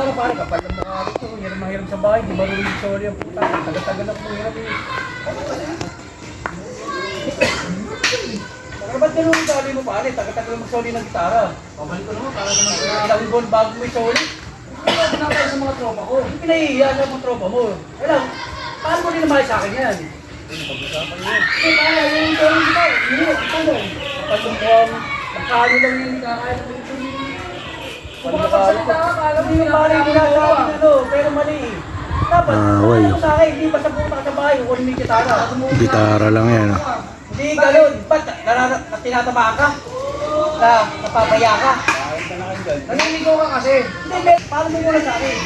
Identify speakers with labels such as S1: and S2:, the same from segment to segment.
S1: Ano pare, kapal ng mga ito, hirap na hirap sa bahay, di marunong sorry ang puta, tagal-tagal na po hirap eh. Ano ba't ganun ang sabi mo pare, tagal-tagal mag-sorry ng gitara? Pabalik ko naman, para naman ilang buwan bago may sorry. Ano ba pinakaya sa mga tropa ko? Hindi pinahihiya sa mga tropa mo. Alam, paano mo rin naman sa akin yan? Pag-usapan yun. Eh, paano yung sorry kita? Hindi, ito lang. Kapag yung buwang, magkano lang yung kakaya ng ito. Kung makapagsalita ka, alam mo yung pare ginagawa ano, pero mali. Dapat, ano sa akin, hindi pa sa puta sa bahay, kunin mo yung gitara.
S2: Gitara lang yan.
S1: Hindi ganun. Ba't tinatamaan ka? Napapaya ka? Naniligo ka kasi. Hindi, paano mo muna sa akin?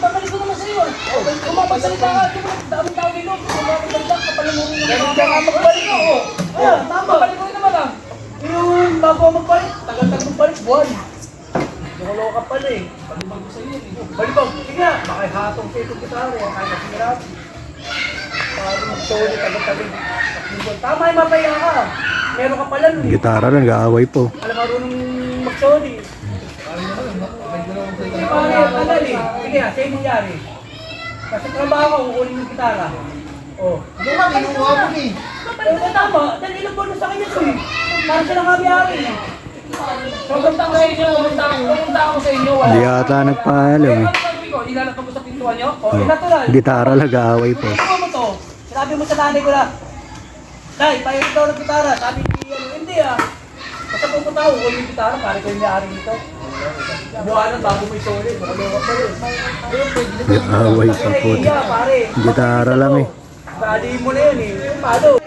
S1: Babalik ko naman sa'yo. Kung mapagsalita ka, daming tao dito. Kung mapagsalita ka, palamuri mo. Ganun ka nga magbalik ako. Tama. Babalik ko rin naman lang. Yung bago ako magbalik, tagal-tagal magbalik, buwan. Nakulo ka pala eh. Balibag ko sa'yo eh. Balibag, sige nga. Baka hatong sa itong gitara eh. Kaya nasirap. Parang mag-soli, tagal-tagal. Tama yung mapaya ka. Meron ka pala nun eh.
S2: Gitara lang, gaaway po.
S1: Alam marunong mag-soli. Tagal eh. Sige nga, sa'yo nangyari. Kasi trabaho ko, kukunin yung gitara. Oh.
S3: Hindi ba, kinuha mo eh.
S1: Tama, dahil ilang buwan na sa kanya ito eh. Parang siya nakabiyari eh.
S4: Pumunta ako sa inyo, pumunta ako sa inyo.
S2: Hindi yata nagpaalam eh.
S4: Ano sabi ko? Ilalapag ko sa pintuan nyo?
S1: Oh, natural.
S2: Gitara lang, gaaway po.
S1: Ano mo to? Sinabi mo sa nanay ko na, Nay, pahirit daw ng gitara. Sabi ni ano, hindi ah. Basta pupunta ako, kunin yung gitara, pare ko yung may-ari nito. Buwanan bago may soli, makaloka pa rin.
S2: Gaaway pa po.
S1: Iya, pare.
S2: Gitara lang eh.
S1: Bali mo na yun eh. Paano?